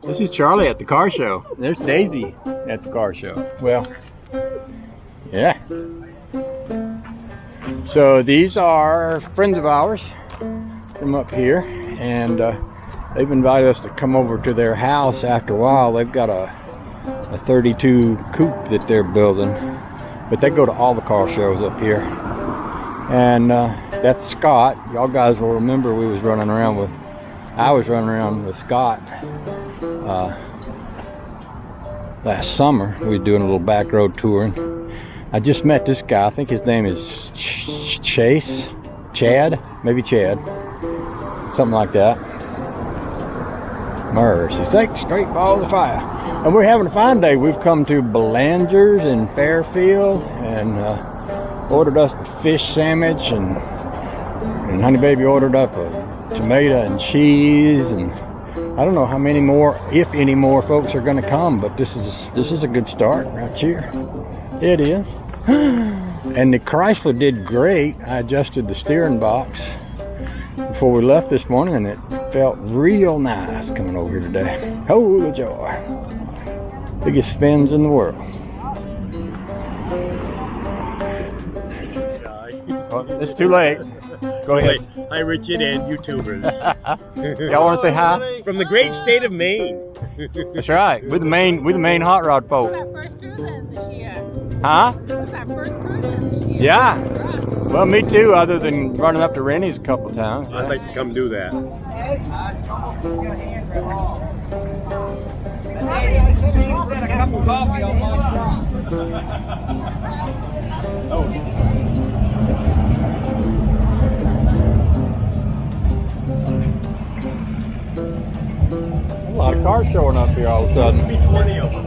This is Charlie at the car show. There's Daisy at the car show. Well, yeah. So these are friends of ours from up here, and they've invited us to come over to their house after a while. They've got a 32 coupe that they're building, but they go to all the car shows up here. And that's Scott. Y'all guys will remember I was running around with Scott last summer. We were doing a little back road touring. I just met this guy. I think his name is Chad, maybe Chad, something like that. Mercy sakes, straight balls of fire. And we're having a fine day. We've come to Belanger's in Fairfield and ordered us a fish sandwich, and Honey Baby ordered up a tomato and cheese, and I don't know how many more, if any more, folks are going to come, but this is a good start right here. It is. And the Chrysler did great. I adjusted the steering box before we left this morning, and it felt real nice coming over here today. Holy joy. Biggest spins in the world. Well, it's too late. Go ahead. Hi, Richard and YouTubers. Y'all want to say hi? From the great state of Maine. That's right. We're the Maine hot rod folk. This was our first cruise in this year. Huh? This was our first cruise in this year. Yeah. Well, me too, other than running up to Rennie's a couple of times. I'd like to come do that. A lot of cars showing up here all of a sudden. 20 of them.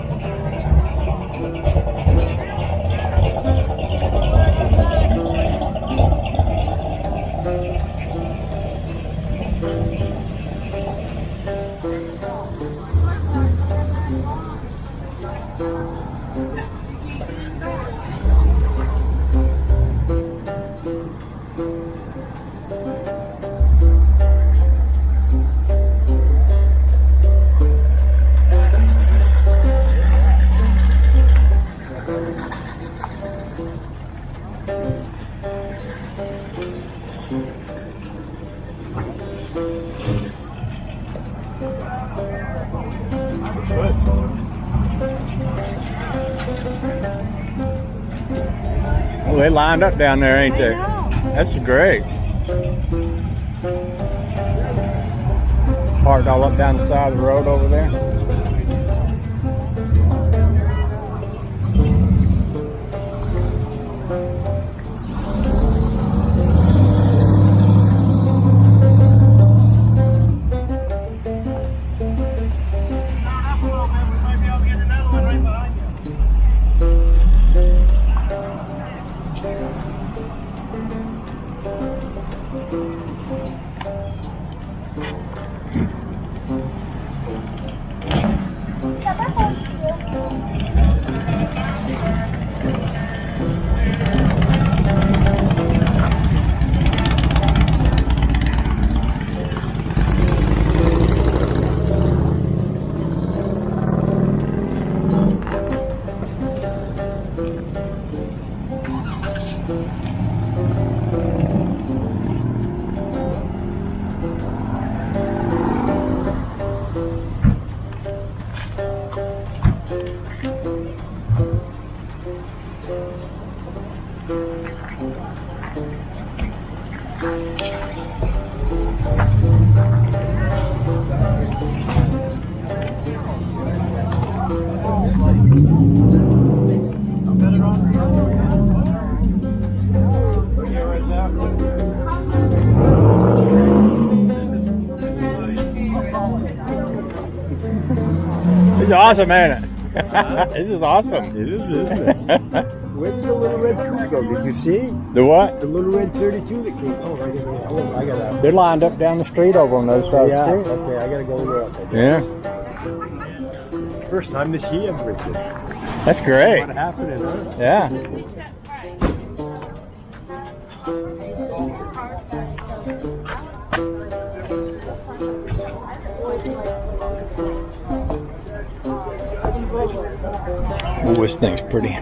Well, they lined up down there, ain't they? That's great. Parked all up down the side of the road over there. This is awesome, ain't it? This is awesome. It is, isn't it? Where did the little red coupe go? Did you see? The what? The little red 32 that came. Oh, right there. Oh, I got that. They're lined up down the street over on the other side Yeah. of the street. Okay, I gotta go look. Yeah, First time this year, Richard. that's great. What happened, huh? Yeah. Ooh, this thing's pretty.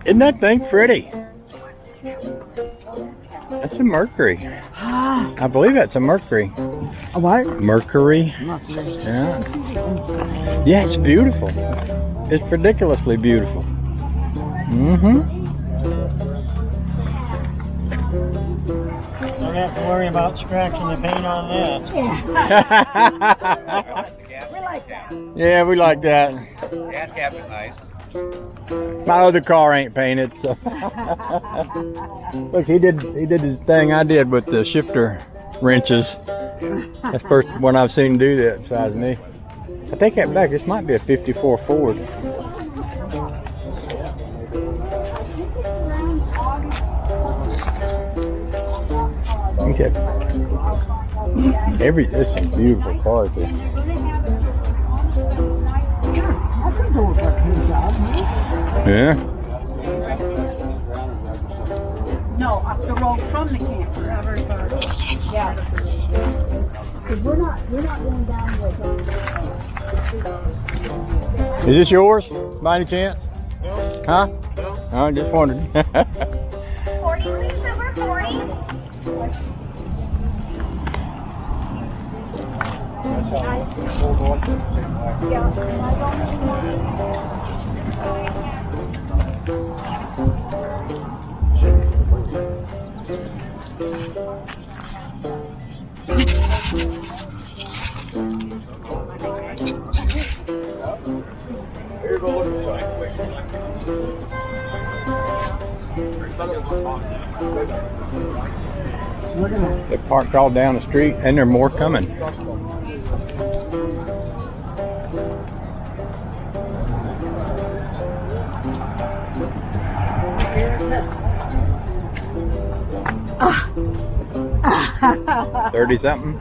Isn't that thing pretty? That's a Mercury. I believe that's a Mercury. A what? Mercury. Yeah. Yeah, it's beautiful. It's ridiculously beautiful. Mm-hmm. Don't have to worry about scratching the paint on this. We like that. Yeah, we like that. Gas cap is nice. My other car ain't painted, so. Look, he did his thing I did with the shifter wrenches. That's the first one I've seen do that besides me. I take that back, this might be a 54 Ford. There's some beautiful cars here. Yeah. No, up the road from the camper. Yeah. Because we're not going down with them. Is this yours, by any chance? No. Huh? No. I just wondered. 40, please, number 40. They're parked all down the street, and there are more coming. Where is this? 30 something.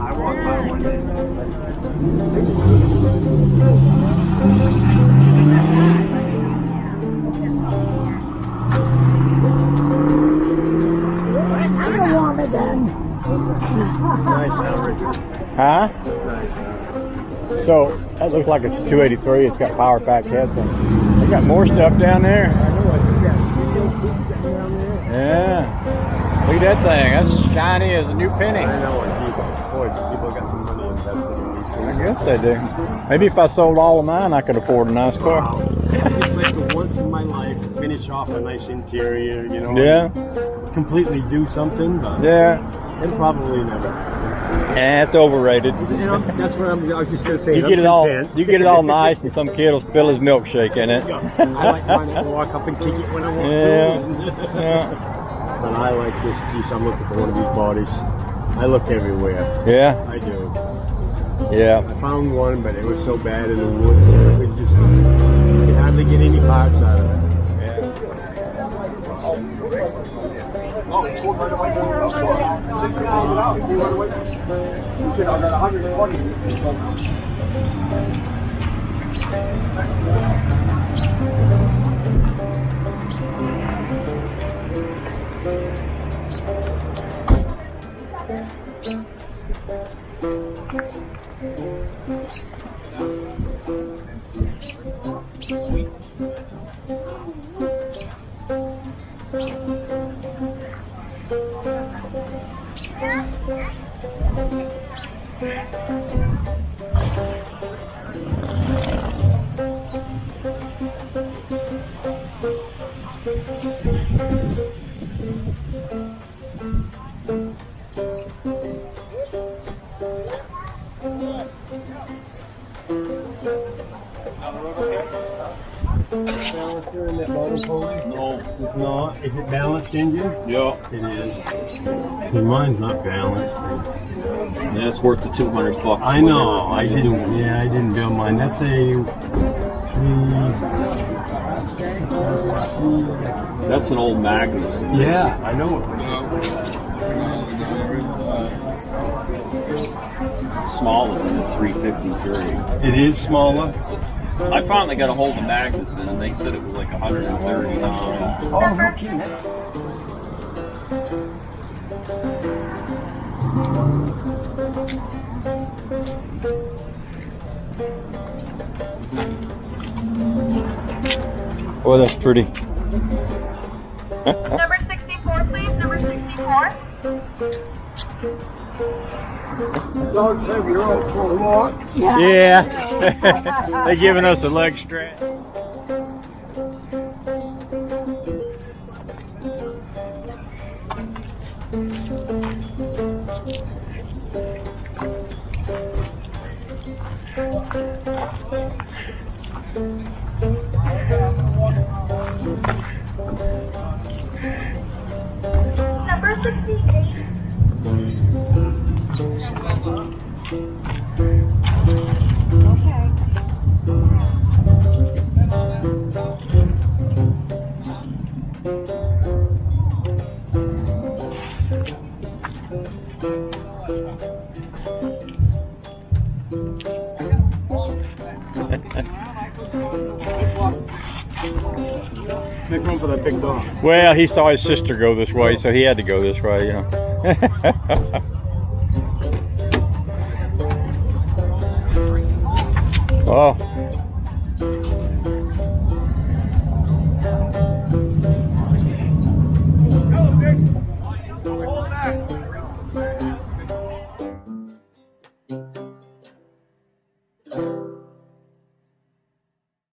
I walked by one day. Nice, Richard. Huh? So that looks like it's 283. It's got power pack heads on. They got more stuff down there. I know, I see that. See the old boots sitting down there? Yeah. Look at that thing. That's shiny as a new penny. I know, and boy, people got some money invested in these things. I guess they do. Maybe if I sold all of mine, I could afford a nice car. I just like to once in my life finish off a nice interior, you know. Yeah. Completely do something, but Yeah. and probably never. It's overrated. You know, that's what I was just gonna say. You I'm get it all. content. You get it all nice, and some kid will spill his milkshake in it. I like mine to walk up and kick it when I want Yeah. to. Yeah. But I like this piece. I'm looking for one of these bodies. I look everywhere. Yeah. I do. Yeah. I found one, but it was so bad in the woods. You could hardly get any parts out of it. Balancer in that bottom pole? No. It's not. Is it balanced engine? Yeah. It is. See, mine's not balanced. That's worth the $200. I know. I didn't. Yeah, I didn't build mine. That's a That's an old Magnus. yeah, I know it. Smaller than the 353. It is smaller. I finally got a hold of Magnuson, and they said it was like 130 pounds. Oh, no kidding. Oh, that's pretty. Number 64, please. Number 64. Dogs have your own for a walk. Yeah. They're giving us a leg strap. Number 68. Make room for that big dog. Well, he saw his sister go this way, so he had to go this way, you know. Oh,